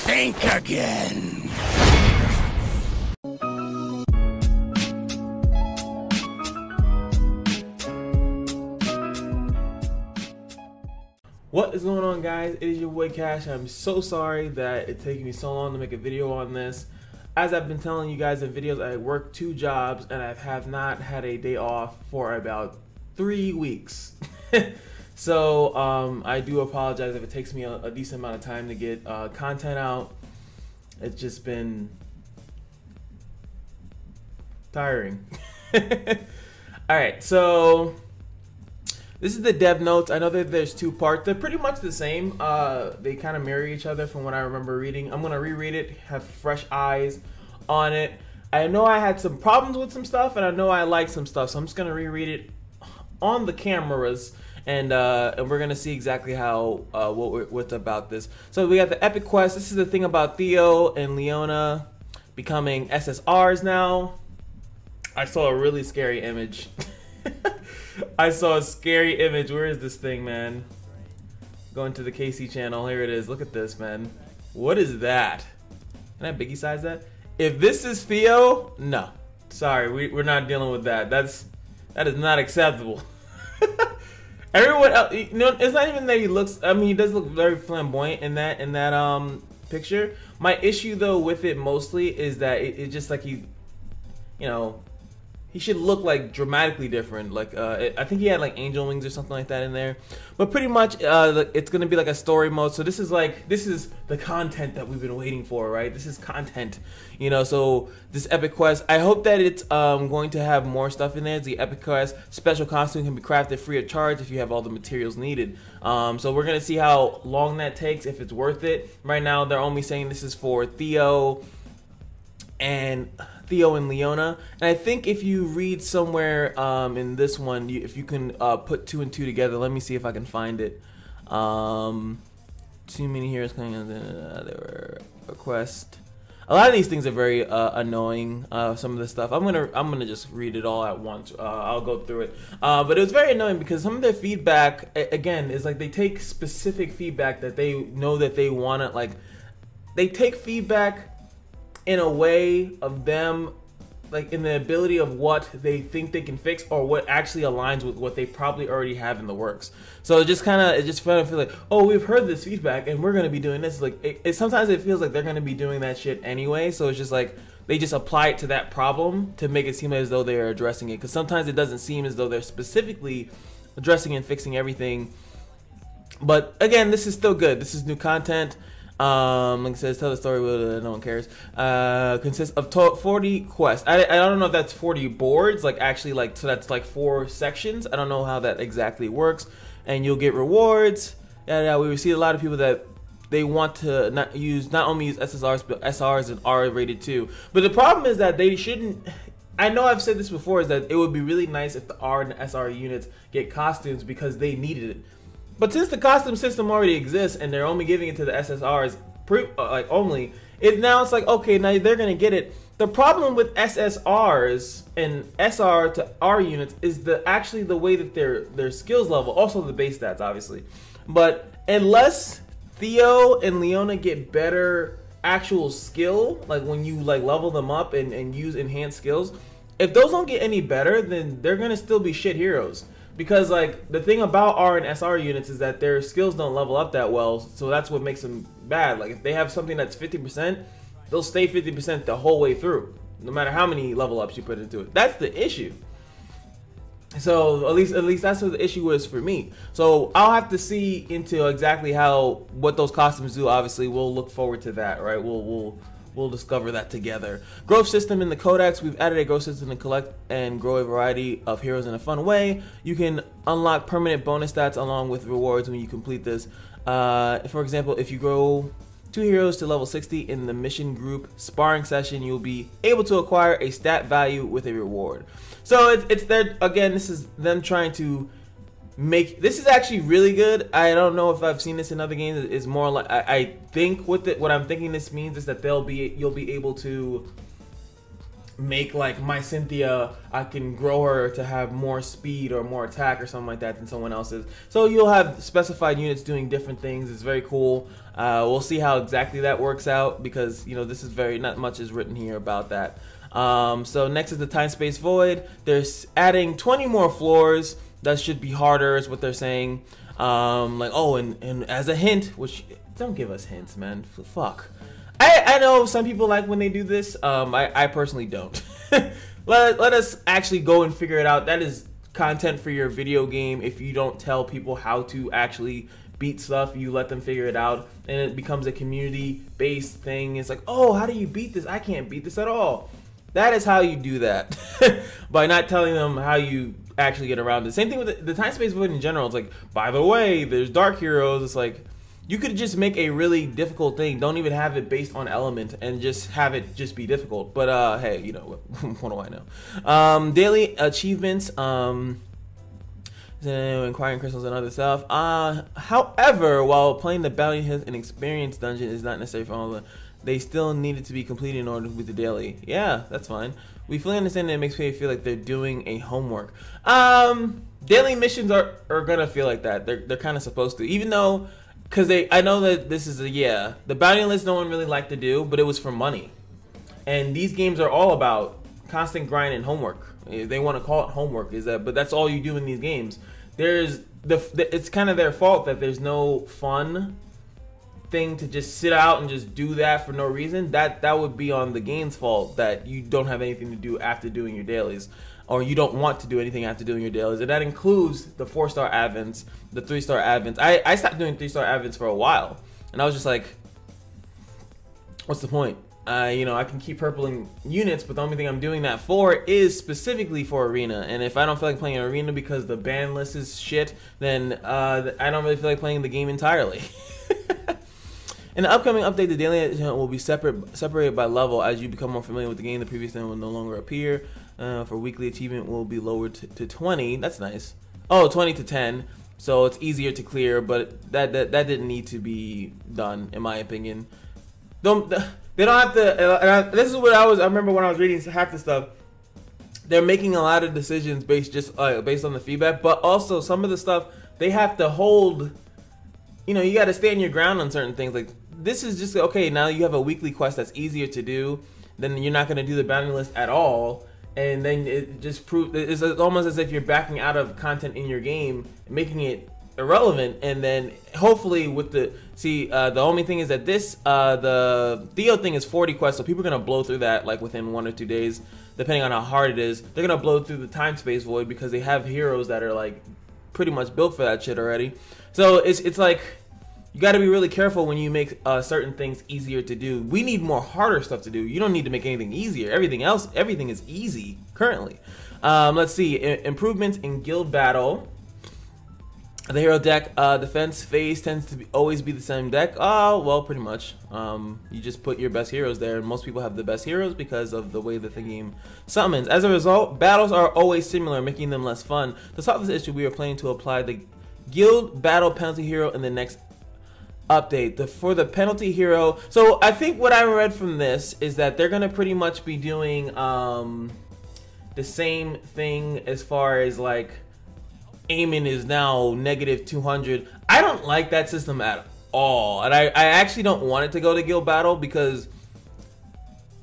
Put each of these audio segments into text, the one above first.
think again. What is going on, guys? It is your boy Cash. I'm so sorry that it's taking me so long to make a video on this. As I've been telling you guys in videos, I work 2 jobs and I have not had a day off for about 3 weeks. So I do apologize if it takes me a decent amount of time to get content out. It's just been tiring. Alright, so this is the dev notes. I know that there's 2 parts. They're pretty much the same. They kind of mirror each other from what I remember reading. I'm going to reread it, have fresh eyes on it. I know I had some problems with some stuff, and I know I like some stuff, so I'm just going to reread it on the cameras, and we're going to see exactly how what's about this. So we got the epic quest. This is the thing about Theo and Leona becoming SSRs now. I saw a really scary image. I saw a scary image. Where is this thing, man? Going to the KC channel. Here it is. Look at this, man. What is that? Can I biggie size that? If this is Theo, no. Sorry, we're not dealing with that. That is not acceptable. Everyone else, you know, it's not even that he looks. I mean, he does look very flamboyant in that picture. My issue though with it mostly is that it's just like he, you know, he should look like dramatically different. Like I think he had like angel wings or something like that in there. But pretty much it's gonna be like a story mode. So this is the content that we've been waiting for, right? This is content, you know. So this epic quest, I hope that it's going to have more stuff in there. The epic quest special costume can be crafted free of charge if you have all the materials needed. So we're gonna see how long that takes, if it's worth it. Right now they're only saying this is for Theo and Leona, and I think if you read somewhere in this one, if you can put 2 and 2 together. Let me see if I can find it. Too many heroes coming on. There were request. A lot of these things are very annoying. Some of the stuff I'm gonna just read it all at once. I'll go through it. But it was very annoying because some of their feedback again is like they take specific feedback that they know that they want to, like they take feedback in a way of them, like in the ability of what they think they can fix or what actually aligns with what they probably already have in the works. So it just kind of feel like, oh, we've heard this feedback and we're gonna be doing this. Like sometimes it feels like they're gonna be doing that shit anyway. So it's just like they just apply it to that problem to make it seem as though they are addressing it. Because sometimes it doesn't seem as though they're specifically addressing and fixing everything. But again, this is still good. This is new content. Like it says, tell the story, no one cares. Consists of 40 quests. I don't know if that's 40 boards, like actually, like, so that's like 4 sections. I don't know how that exactly works. And you'll get rewards. Yeah, we see a lot of people that they want to not only use SSRs, but SRs and R rated too. But the problem is that they shouldn't. I know I've said this before, is that it would be really nice if the R and SR units get costumes because they needed it. But since the costume system already exists and they're only giving it to the SSRs only, now it's like, okay, now they're gonna get it. The problem with SSRs and SR to R units is actually the way that their skills level, also the base stats obviously. But unless Theo and Leona get better actual skill, like when you like level them up and use enhanced skills, if those don't get any better, then they're gonna still be shit heroes. Because like the thing about R and SR units is that their skills don't level up that well, so that's what makes them bad. Like if they have something that's 50%, they'll stay 50% the whole way through, no matter how many level ups you put into it. That's the issue. So at least that's what the issue is for me. So I'll have to see into exactly what those costumes do. Obviously, we'll look forward to that, right? We'll discover that together. Growth system in the codex. We've added a growth system to collect and grow a variety of heroes in a fun way. You can unlock permanent bonus stats along with rewards when you complete this. For example, if you grow 2 heroes to level 60 in the mission group sparring session, you'll be able to acquire a stat value with a reward. So it's there again. This is them trying to this is actually really good. I don't know if I've seen this in other games. It's more like I think what I'm thinking this means is that you'll be able to make like my Cynthia, I can grow her to have more speed or more attack or something like that than someone else's. So you'll have specified units doing different things. It's very cool. We'll see how exactly that works out, because, you know, this is not much is written here about that. So next is the time space void. They're adding 20 more floors. That should be harder is what they're saying. Like, oh, and as a hint, which, don't give us hints, man. Fuck. I know some people like when they do this. I personally don't. let us actually go and figure it out. That is content for your video game. If you don't tell people how to actually beat stuff, you let them figure it out, and it becomes a community-based thing. It's like, oh, how do you beat this? I can't beat this at all. That is how you do that. By not telling them how you actually get around it. Same thing with the time space void in general. It's like, by the way, there's dark heroes. It's like, you could just make a really difficult thing. Don't even have it based on element and just have it just be difficult. But hey, you know, what do I know? Daily achievements, acquiring crystals and other stuff. However, while playing the bounty hunt and experience dungeon is not necessary for all of them, they still needed to be completed in order with the daily. Yeah, that's fine. We fully understand that it makes people feel like they're doing a homework. Daily missions are gonna feel like that. They're kind of supposed to, even though, because I know that this is the bounty list no one really liked to do, but it was for money. And these games are all about constant grind and homework. If they want to call it homework, but that's all you do in these games. It's kind of their fault that there's no fun thing to just sit out and just do that for no reason. That would be on the game's fault, that you don't have anything to do after doing your dailies, or you don't want to do anything after doing your dailies. And that includes the 4-star advents, the 3-star advents. I stopped doing 3-star advents for a while, and I was just like, what's the point? You know, I can keep purpling units, but the only thing I'm doing that for is specifically for arena. And if I don't feel like playing an arena because the ban list is shit, then I don't really feel like playing the game entirely. In the upcoming update, the daily achievement will be separated by level. As you become more familiar with the game, the previous thing will no longer appear. For weekly achievement will be lowered to 20. That's nice. Oh, 20 to 10. So it's easier to clear, but that didn't need to be done, in my opinion. They don't have to. This is what I remember when I was reading half the stuff. They're making a lot of decisions based on the feedback, but also some of the stuff they have to hold. You know, you got to stand your ground on certain things. Like, this is just, okay, now you have a weekly quest that's easier to do, then you're not going to do the bounty list at all, and then it just proves, it's almost as if you're backing out of content in your game, making it irrelevant. And then hopefully with the only thing is that this the Theo thing is 40 quests, so people are going to blow through that like within 1 or 2 days, depending on how hard it is. They're going to blow through the time space void because they have heroes that are like pretty much built for that shit already. So it's like, you got to be really careful when you make certain things easier to do. We need more harder stuff to do. You don't need to make anything easier. Everything is easy currently. Let's see, improvements in guild battle. The hero deck defense phase tends to always be the same deck. Oh, well, pretty much. You just put your best heroes there, and most people have the best heroes because of the way that the game summons. As a result, battles are always similar, making them less fun. To solve this issue, we are planning to apply the guild battle penalty hero in the next update. For the penalty hero, so I think what I read from this is that they're gonna pretty much be doing the same thing as far as like aiming is now -200. I don't like that system at all, and I actually don't want it to go to guild battle because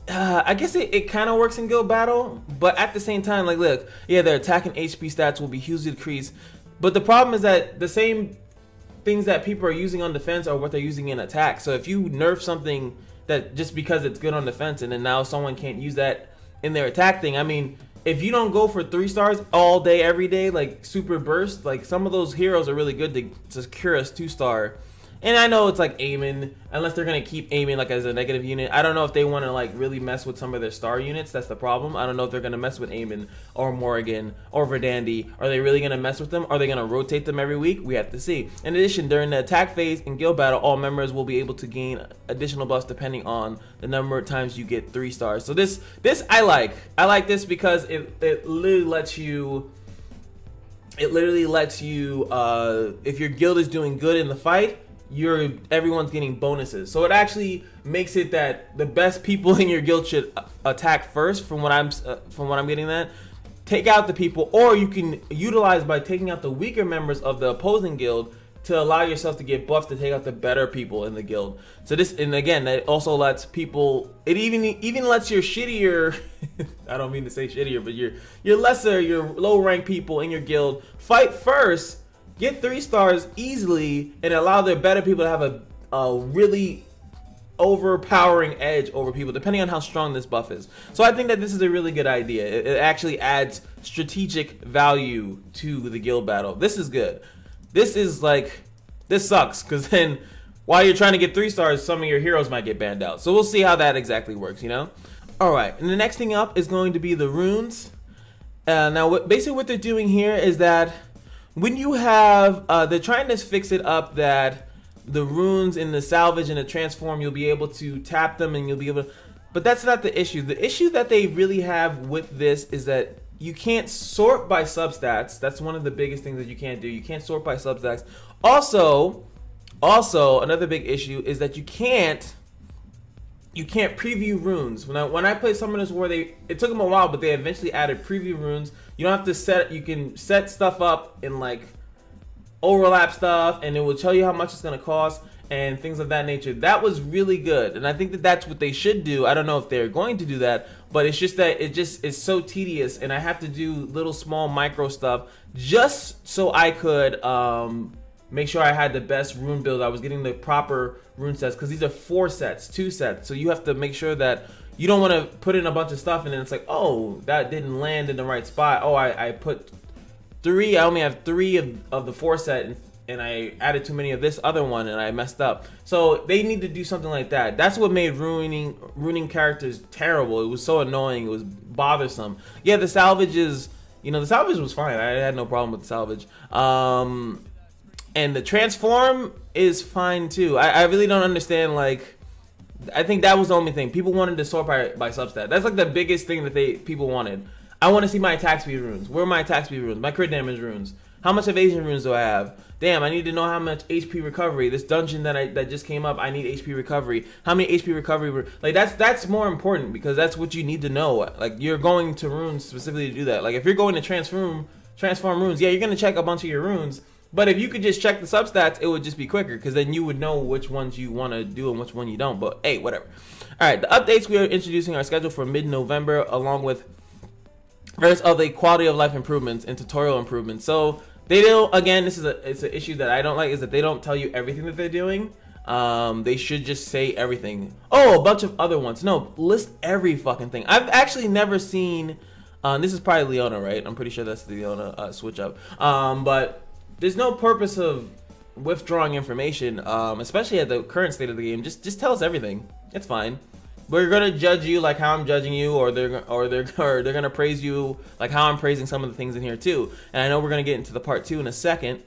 I guess it kind of works in guild battle, but at the same time, like, look, yeah, their attack and HP stats will be hugely decreased, but the problem is that the same things that people are using on defense are what they're using in attack. So if you nerf something that just because it's good on defense and then now someone can't use that in their attack thing, I mean, if you don't go for 3 stars all day every day, like super burst, like some of those heroes are really good to secure us 2-star. And I know it's like aiming, unless they're gonna keep aiming like as a negative unit. I don't know if they want to like really mess with some of their star units. That's the problem. I don't know if they're gonna mess with Aemon or Morrigan or Verdandi. Are they really gonna mess with them? Are they gonna rotate them every week? We have to see. In addition, during the attack phase in guild battle, all members will be able to gain additional buffs depending on the number of times you get 3 stars. So this I like. I like this because it literally lets you. It literally lets you, if your guild is doing good in the fight, everyone's getting bonuses. So it actually makes it that the best people in your guild should attack first. From what I'm getting that. Take out the people, or you can utilize by taking out the weaker members of the opposing guild to allow yourself to get buffs to take out the better people in the guild. So this, and again, that also lets people, it even lets your shittier, I don't mean to say shittier, but your lesser, your low rank people in your guild fight first, get 3 stars easily, and allow their better people to have a really overpowering edge over people, depending on how strong this buff is. So I think that this is a really good idea. It actually adds strategic value to the guild battle. This is good. This is like, this sucks, because then while you're trying to get 3 stars, some of your heroes might get banned out. So we'll see how that exactly works, you know? Alright, and the next thing up is going to be the runes. Now, basically what they're doing here is that when you have, they're trying to fix it up that the runes in the salvage and the transform, you'll be able to tap them and you'll be able to, but that's not the issue. The issue that they really have with this is that you can't sort by substats. That's one of the biggest things that you can't do. You can't sort by substats. Also, another big issue is that you can't preview runes. When I played Summoners War, it took them a while, but they eventually added preview runes. You don't have to you can set stuff up in like overlap stuff, and it will tell you how much it's going to cost and things of that nature. That was really good, and I think that that's what they should do. I don't know if they're going to do that, but it's just that it's so tedious, and I have to do little small micro stuff just so I could make sure I had the best rune build. I was getting the proper rune sets, because these are 4 sets, 2 sets, so you have to make sure that you don't want to put in a bunch of stuff and then it's like, oh, that didn't land in the right spot. Oh, I put 3, I only have 3 of the 4 set, and I added too many of this other one and I messed up. So they need to do something like that. That's what made ruining characters terrible. It was so annoying. It was bothersome. Yeah, the salvage is, the salvage was fine. I had no problem with the salvage. And the transform is fine too. I really don't understand, like, I think that was the only thing. People wanted to sort by substat. That's like the biggest thing that people wanted. I want to see my attack speed runes. Where are my attack speed runes? My crit damage runes. How much evasion runes do I have? Damn, I need to know how much HP recovery. This dungeon that just came up, I need HP recovery. How many HP recovery? Like that's more important, because that's what you need to know. Like, you're going to runes specifically to do that. Like, if you're going to transform runes, yeah, you're gonna check a bunch of your runes. But if you could just check the substats, it would just be quicker, because then you would know which ones you want to do and which one you don't. But hey, whatever. All right, the updates we are introducing are scheduled for mid-November, along with various other quality of life improvements and tutorial improvements. So they don't, again, it's an issue that I don't like, is that they don't tell you everything that they're doing. They should just say everything. Oh, a bunch of other ones. No, list every fucking thing. I've actually never seen, this is probably Leona, right? I'm pretty sure that's the Leona switch up. But there's no purpose of withdrawing information, especially at the current state of the game. Just tell us everything. It's fine. We're gonna judge you like how I'm judging you, or they're gonna praise you like how I'm praising some of the things in here too. And I know we're gonna get into the part 2 in a second.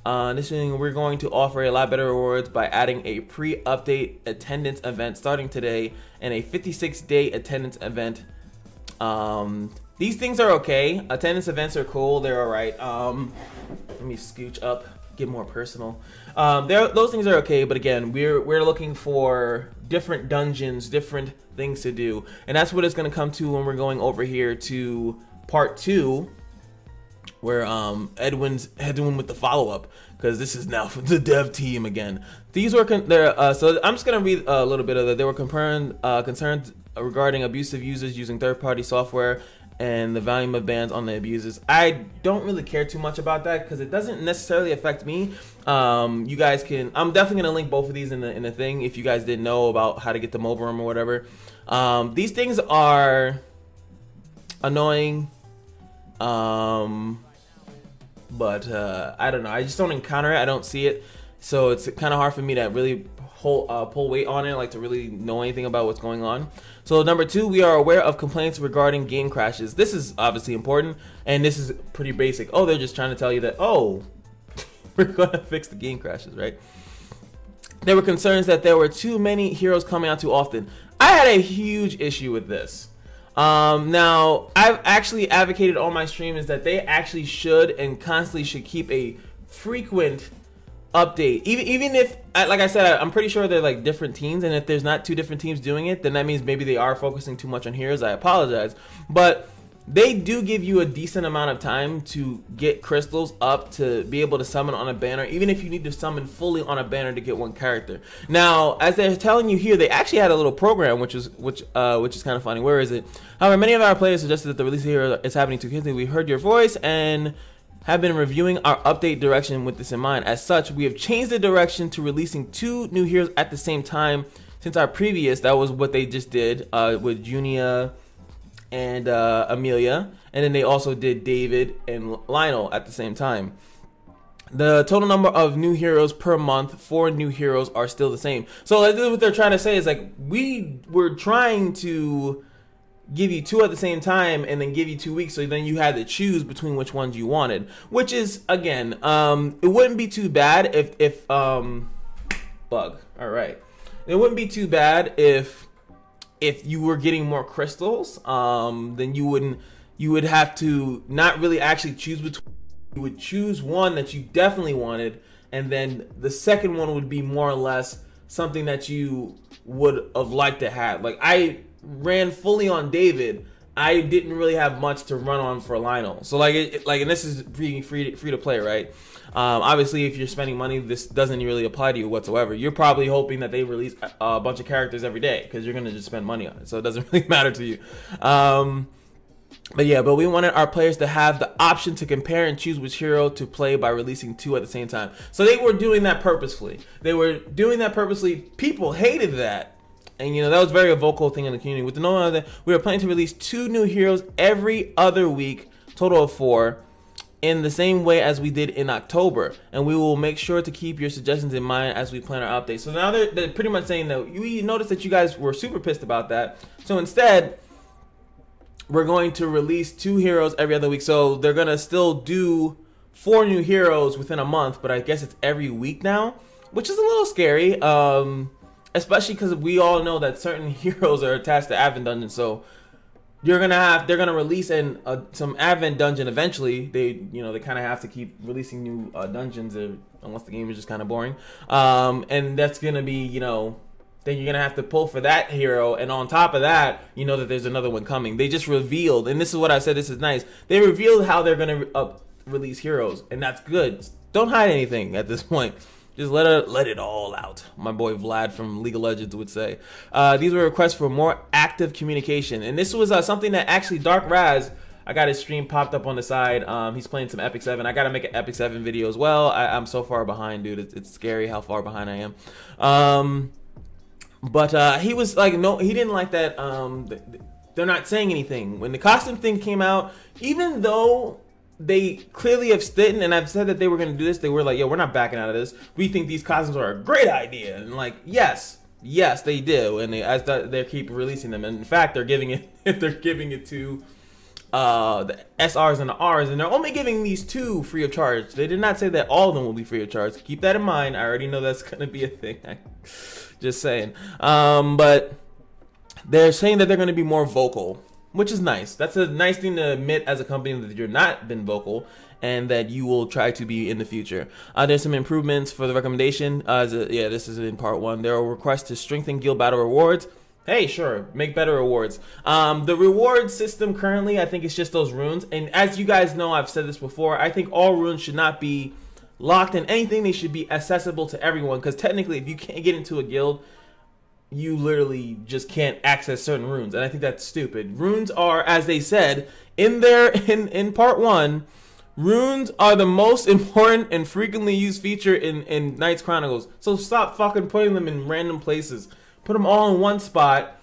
Initially, we're going to offer a lot better rewards by adding a pre-update attendance event starting today, and a 56-day attendance event. These things are okay. Attendance events are cool. They're all right. Let me scooch up, get more personal. Those things are okay, but again, we're looking for different dungeons, different things to do, and that's what it's going to come to when we're going over here to part 2, where Edwin's with the follow-up, because this is now the dev team again. These were so I'm just going to read a little bit of that. They were concerned regarding abusive users using third-party software and the volume of bans on the abusers. I don't really care too much about that, because it doesn't necessarily affect me. You guys can, I'm definitely gonna link both of these in the thing if you guys didn't know about how to get them over them or whatever. These things are annoying, but I don't know, I just don't encounter it. I don't see it, so it's kind of hard for me to really pull weight on it, like to really know anything about what's going on. So number 2, we are aware of complaints regarding game crashes. This is obviously important, and this is pretty basic. Oh, they're just trying to tell you that, oh, we're gonna fix the game crashes, right? There were concerns that there were too many heroes coming out too often. I had a huge issue with this. Now, I've actually advocated on my stream is that they actually should and constantly should keep a frequent update, even if, like I said, I'm pretty sure they're like different teams, and if there's not two different teams doing it, then that means maybe they are focusing too much on heroes. I apologize, but they do give you a decent amount of time to get crystals up to be able to summon on a banner, even if you need to summon fully on a banner to get one character. Now, as they're telling you here, they actually had a little program, which is kind of funny. Where is it? However, many of our players suggested that the release here is happening too quickly. We heard your voice and have been reviewing our update direction with this in mind. As such, we have changed the direction to releasing 2 new heroes at the same time since our previous. That was what they just did with Junia and Amelia, and then they also did David and Lionel at the same time. The total number of new heroes per month for new heroes are still the same. So like, this is what they're trying to say is like, we were trying to give you 2 at the same time and then give you 2 weeks, so then you had to choose between which ones you wanted, which is, again, it wouldn't be too bad if bug, all right, it wouldn't be too bad if you were getting more crystals, then you would have to not really actually choose between. You would choose one that you definitely wanted, and then the second one would be more or less something that you would have liked to have. Like, I ran fully on David. I didn't really have much to run on for Lionel. So like, and this is free to play, right? Obviously, if you're spending money, this doesn't really apply to you whatsoever. You're probably hoping that they release a bunch of characters every day because you're gonna just spend money on it, so it doesn't really matter to you. But yeah, but we wanted our players to have the option to compare and choose which hero to play by releasing 2 at the same time. So they were doing that purposefully. People hated that. And, you know, that was very a vocal thing in the community. With the knowing that we are planning to release 2 new heroes every other week, total of 4, in the same way as we did in October. And we will make sure to keep your suggestions in mind as we plan our updates. So now they're pretty much saying that we noticed that you guys were super pissed about that. So instead, we're going to release 2 heroes every other week. So they're going to still do 4 new heroes within a month, but I guess it's every week now, which is a little scary. Especially because we all know that certain heroes are attached to Advent Dungeon, so they're gonna release some Advent Dungeon eventually. They kind of have to keep releasing new dungeons, unless the game is just kind of boring. And that's gonna be, then you're gonna have to pull for that hero, and on top of that, you know that there's another one coming. They just revealed, and this is what I said. This is nice. They revealed how they're gonna release heroes, and that's good. Don't hide anything at this point. Just let it all out. My boy Vlad from League of Legends would say. These were requests for more active communication. And this was something that actually Dark Raz, I got his stream popped up on the side. He's playing some Epic 7. I got to make an Epic 7 video as well. I'm so far behind, dude. It's scary how far behind I am. But he was like, no, he didn't like that. They're not saying anything. When the costume thing came out, even though they clearly have stood, and I've said that they were going to do this, they were like, yo, we're not backing out of this. We think these costumes are a great idea. And like, yes, they do. And they keep releasing them. And in fact, they're giving it to the SRs and the Rs, and they're only giving these 2 free of charge. They did not say that all of them will be free of charge. Keep that in mind. I already know that's going to be a thing. Just saying. But they're saying that they're going to be more vocal, which is nice. That's a nice thing to admit as a company, that you're not been vocal and that you will try to be in the future. There's some improvements for the recommendation. Yeah, this is in part 1. There are requests to strengthen guild battle rewards. Hey, sure, make better rewards. The reward system currently, I think it's just those runes. And as you guys know, I've said this before, I think all runes should not be locked in anything. They should be accessible to everyone, because technically if you can't get into a guild, you literally just can't access certain runes, and I think that's stupid. Runes are, as they said in part 1, runes are the most important and frequently used feature in Knights Chronicles. So stop fucking putting them in random places. Put them all in one spot,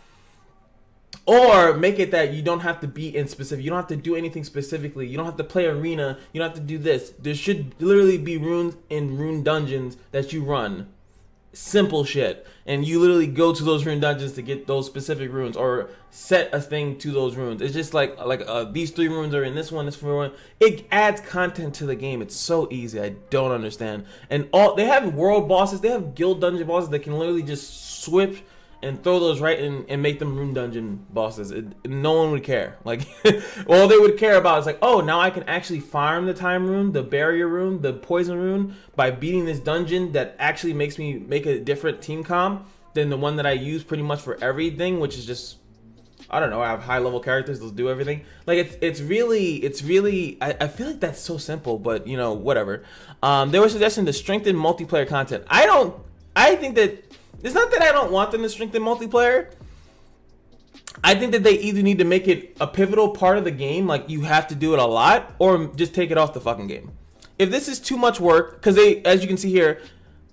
or make it that you don't have to be in specific. You don't have to do anything specifically. You don't have to play arena. You don't have to do this. There should literally be runes in rune dungeons that you run. Simple shit, and you literally go to those rune dungeons to get those specific runes, or set a thing to those runes. It's just like these 3 runes are in this one, this 4 one. It adds content to the game. It's so easy. I don't understand. And they have world bosses, they have guild dungeon bosses that can literally just switch and throw those right in and make them rune dungeon bosses. No one would care. Like, all they would care about is like, oh, now I can actually farm the time rune, the barrier rune, the poison rune by beating this dungeon that actually makes me make a different team comp than the one that I use pretty much for everything, which is just, I don't know, I have high level characters, they'll do everything. Like, it's really, I feel like that's so simple, but you know, whatever. They were suggesting to strengthen multiplayer content. I think that, it's not that I don't want them to strengthen multiplayer. I think that they either need to make it a pivotal part of the game, like you have to do it a lot, or just take it off the fucking game. If this is too much work, because they, as you can see here,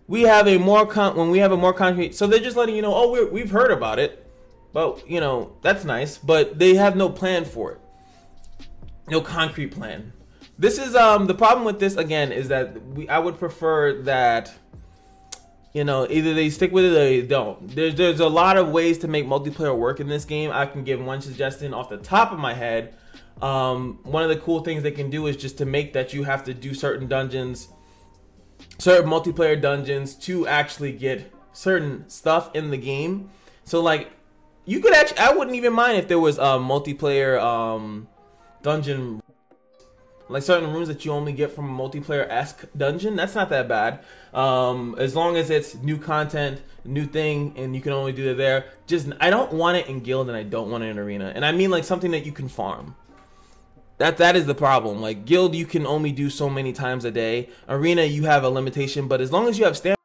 we have a more concrete, so they're just letting you know, oh, we've heard about it, but you know, that's nice, but they have no plan for it, no concrete plan. This is the problem with this again is that I would prefer that, you know, either they stick with it or they don't. There's a lot of ways to make multiplayer work in this game. I can give one suggestion off the top of my head. One of the cool things they can do is just to make that you have to do certain dungeons, certain multiplayer dungeons to actually get certain stuff in the game. So like, you could actually, I wouldn't even mind if there was a multiplayer dungeon, like certain rooms that you only get from a multiplayer-esque dungeon. That's not that bad, as long as it's new content, new thing, and you can only do it there. Just, I don't want it in guild and I don't want it in arena, and I mean like something that you can farm. That is the problem. Like guild, you can only do so many times a day. Arena, you have a limitation, but as long as you have stamina,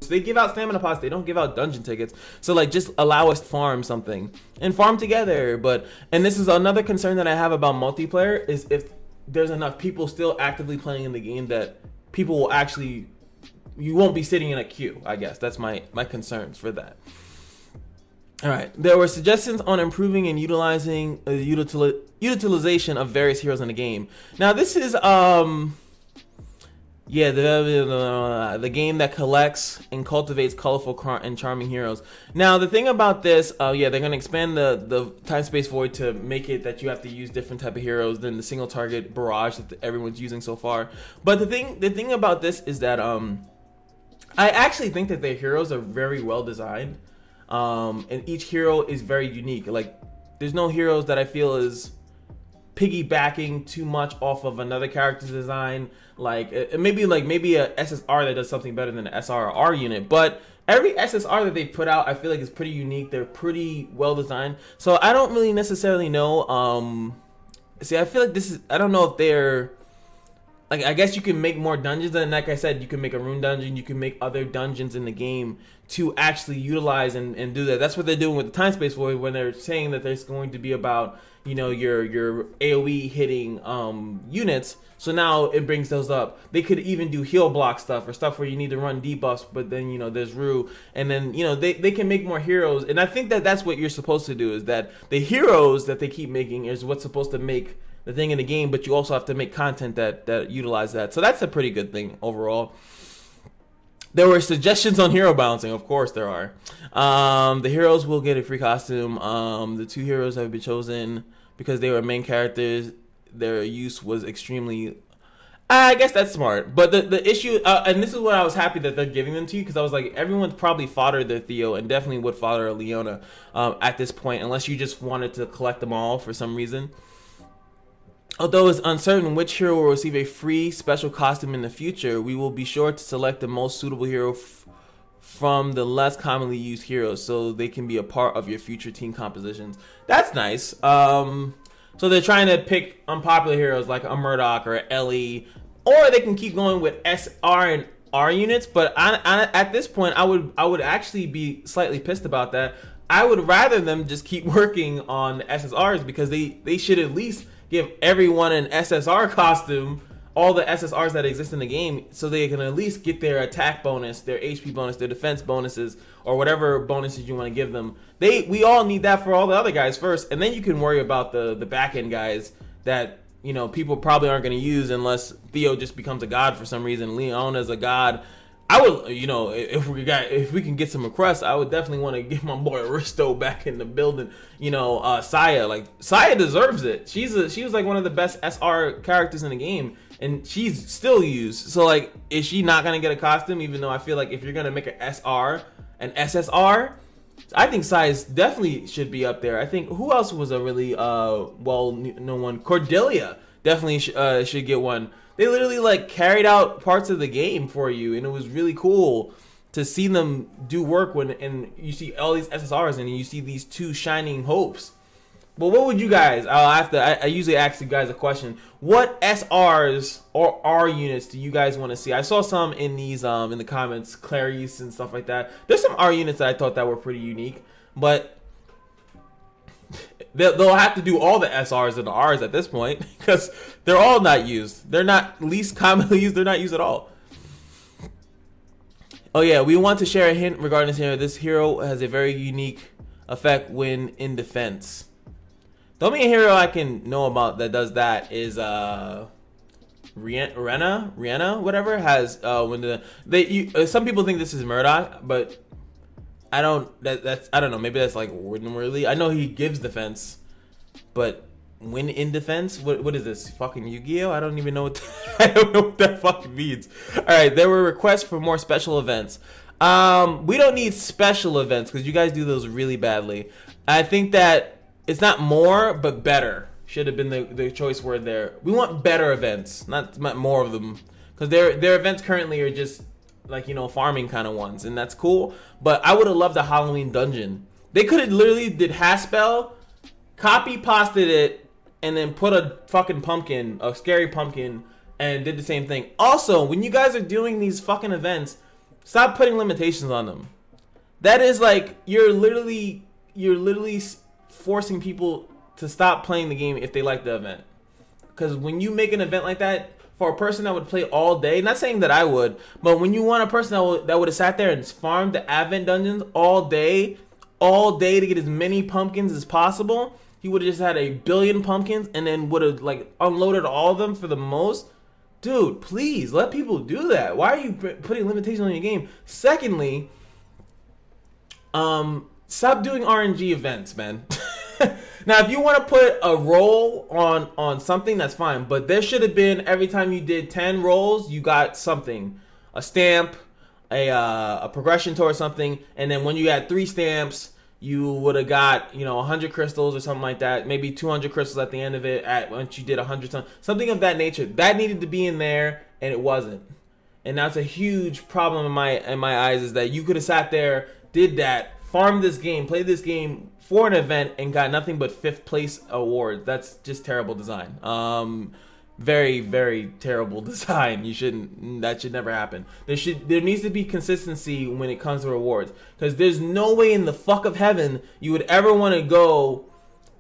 they give out stamina pots, they don't give out dungeon tickets. So like, just allow us to farm something and farm together. But, and this is another concern that I have about multiplayer, is if there's enough people still actively playing in the game that people will actually, you won't be sitting in a queue. I guess that's my concerns for that. All right, there were suggestions on improving and utilizing utilization of various heroes in the game. Now this is yeah, the game that collects and cultivates colorful and charming heroes. Now the thing about this, yeah, they're gonna expand the time space void to make it that you have to use different type of heroes than the single target barrage that everyone's using so far. But the thing about this is that I actually think that their heroes are very well designed. And each hero is very unique. Like, there's no heroes that I feel is piggybacking too much off of another character's design. Like maybe a SSR that does something better than an SRR unit, but every SSR that they put out, I feel like is pretty unique. They're pretty well designed. So I don't really necessarily know. See, I feel like this is, I don't know if they're, like, I guess you can make more dungeons, and like I said, you can make a rune dungeon, you can make other dungeons in the game to actually utilize and do that. That's what they're doing with the time space void when they're saying that there's going to be about, you know, your AoE hitting units. So now it brings those up. They could even do heal block stuff or stuff where you need to run debuffs, but then, you know, there's Rue, and then, you know, they can make more heroes. And I think that that's what you're supposed to do, is that the heroes that they keep making is what's supposed to make the thing in the game, but you also have to make content that utilize that. So that's a pretty good thing overall. There were suggestions on hero balancing. Of course there are. The heroes will get a free costume. The two heroes have been chosen because they were main characters. Their use was extremely, I guess that's smart. But the issue, and this is what I was happy that they're giving them to you, because I was like, everyone's probably foddered their Theo and definitely would fodder a Leona at this point, unless you just wanted to collect them all for some reason. Although it's uncertain which hero will receive a free special costume in the future, we will be sure to select the most suitable hero from the less commonly used heroes, so they can be a part of your future team compositions. That's nice. So they're trying to pick unpopular heroes like a Murdoch or a Ellie, or they can keep going with SR and R units. But at this point, I would actually be slightly pissed about that. I would rather them just keep working on the SSRs, because they should at least give everyone an SSR costume, all the SSRs that exist in the game, so they can at least get their attack bonus, their HP bonus, their defense bonuses, or whatever bonuses you want to give them. We all need that for all the other guys first, and then you can worry about the back end guys that, you know, people probably aren't going to use unless Theo just becomes a god for some reason. Leona's a god. I would, you know, if we can get some requests, I would definitely want to get my boy Aristo back in the building. You know, Saya, like, Saya deserves it. She was like one of the best SR characters in the game, and she's still used. So like, is she not gonna get a costume? Even though I feel like if you're gonna make an SR an SSR. I think size definitely should be up there. I think who else was a really well-known one? Cordelia definitely should get one. They literally like carried out parts of the game for you, and it was really cool to see them do work when and you see all these SSRs and you see these two shining hopes. But what would you guys? I usually ask you guys a question. What SRs or R units do you guys want to see? I saw some in these in the comments, Clarice and stuff like that. There's some R units that I thought that were pretty unique, but they'll have to do all the SRs and the Rs at this point because they're all not used. They're not least commonly used. They're not used at all. Oh yeah, we want to share a hint regarding this hero. This hero has a very unique effect when in defense. The only hero I can know about that does that is Rihanna, whatever, has when some people think this is Murdoch, but I don't I don't know, maybe that's like really. I know he gives defense, but when in defense, what is this? Fucking Yu-Gi-Oh? I don't even know what I don't know what that fucking means. All right, there were requests for more special events. We don't need special events because you guys do those really badly. I think that it's not more, but better should have been the choice word there. We want better events, not more of them, because their events currently are just like, you know, farming kind of ones, and that's cool. But I would have loved a Halloween dungeon. They could have literally did Haspel, copy pasted it, and then put a fucking pumpkin, a scary pumpkin, and did the same thing. Also, when you guys are doing these fucking events, stop putting limitations on them. That is like you're literally forcing people to stop playing the game if they like the event. Because when you make an event like that for a person that would play all day, not saying that I would, but when you want a person that would have sat there and farmed the Advent dungeons all day to get as many pumpkins as possible, he would have just had 1 billion pumpkins and then would have like unloaded all of them for the most. Dude, please let people do that. Why are you putting limitations on your game? Secondly, stop doing RNG events, man. Now, if you want to put a roll on something, that's fine. But there should have been, every time you did 10 rolls, you got something. A stamp, a progression towards something. And then when you had 3 stamps, you would have got, you know, 100 crystals or something like that. Maybe 200 crystals at the end of it once you did 100 something of that nature. That needed to be in there, and it wasn't. And that's a huge problem in my eyes, is that you could have sat there, did that, farmed this game, played this game for an event, and got nothing but 5th place awards. That's just terrible design. Very, very terrible design. That should never happen. There needs to be consistency when it comes to rewards, because there's no way in the fuck of heaven you would ever want to go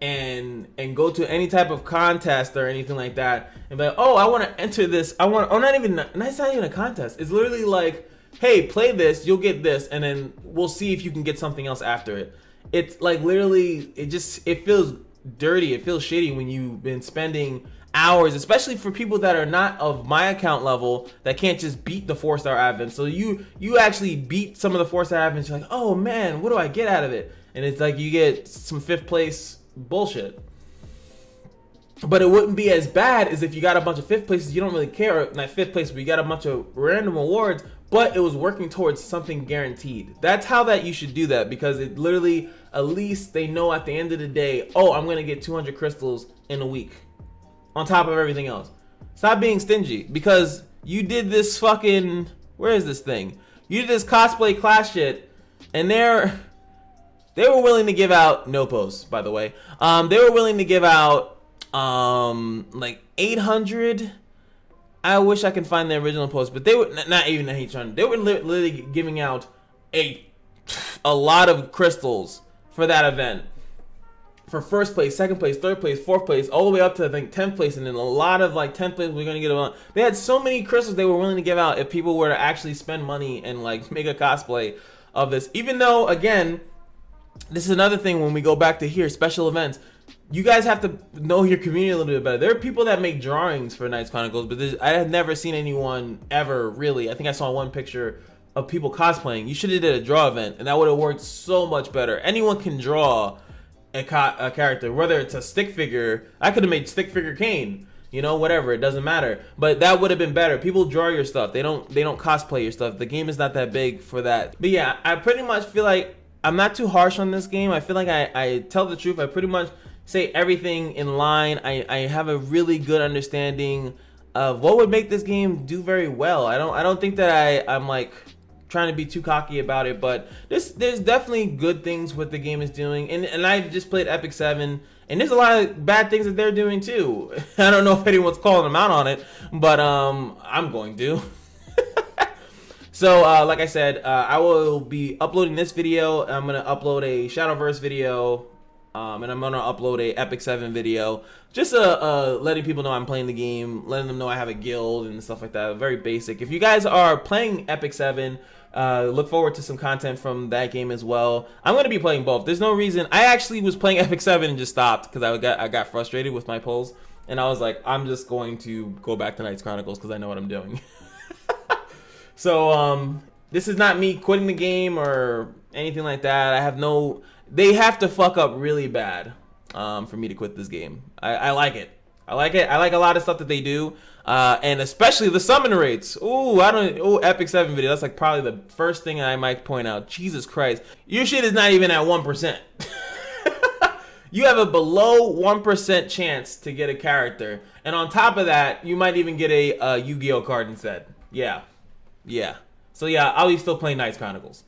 and go to any type of contest or anything like that and be like, oh, I want to enter this. It's not even a contest. It's literally like, hey, play this, you'll get this, and then we'll see if you can get something else after it. It's like literally, it feels dirty, it feels shitty when you've been spending hours, especially for people that are not of my account level, that can't just beat the 4-star Advent. So you actually beat some of the 4-star Advents, you're like, oh man, what do I get out of it? And it's like you get some 5th place bullshit. But it wouldn't be as bad as if you got a bunch of 5th places, you don't really care, not 5th place, but you got a bunch of random awards, but it was working towards something guaranteed. That's how that you should do that, because it literally, at least they know at the end of the day, oh, I'm gonna get 200 crystals in a week, on top of everything else. Stop being stingy, because you did this fucking, where is this thing? You did this cosplay class shit, and they were willing to give out, no posts, by the way, they were willing to give out like 800. I wish I could find the original post, but they were not even 800. They were literally giving out a lot of crystals for that event, for 1st place, 2nd place, 3rd place, 4th place, all the way up to I think 10th place, and then a lot of like 10th place we're gonna get a. They had so many crystals they were willing to give out if people were to actually spend money and like make a cosplay of this. Even though, again, this is another thing when we go back to here, special events. You guys have to know your community a little bit better. There are people that make drawings for Knights Chronicles, but I have never seen anyone ever really. I think I saw one picture of people cosplaying. You should have did a draw event, and that would have worked so much better. Anyone can draw a character, whether it's a stick figure. I could have made stick figure Kane. You know, whatever, it doesn't matter. But that would have been better. People draw your stuff. They don't cosplay your stuff. The game is not that big for that. But yeah, I pretty much feel like I'm not too harsh on this game. I feel like I tell the truth. I pretty much say everything in line. I have a really good understanding of what would make this game do very well. I don't think that I'm like trying to be too cocky about it, but there's definitely good things what the game is doing. And I just played Epic 7, and there's a lot of bad things that they're doing too. I don't know if anyone's calling them out on it, but I'm going to. So, like I said, I will be uploading this video. I'm going to upload a Shadowverse video, and I'm going to upload a Epic 7 video. Just letting people know I'm playing the game, letting them know I have a guild and stuff like that. Very basic. If you guys are playing Epic 7, look forward to some content from that game as well. I'm going to be playing both. There's no reason. I actually was playing Epic 7 and just stopped because I got frustrated with my polls. And I was like, I'm just going to go back to Knights Chronicles because I know what I'm doing. So, this is not me quitting the game or anything like that. I have no... They have to fuck up really bad for me to quit this game. I like it. I like it. I like a lot of stuff that they do. And especially the summon rates. Ooh, Epic 7 video. That's like probably the first thing I might point out. Jesus Christ. Your shit is not even at 1%. You have a below 1% chance to get a character. And on top of that, you might even get a Yu-Gi-Oh card instead. Yeah. Yeah. So yeah, I'll be still playing Knights Chronicles.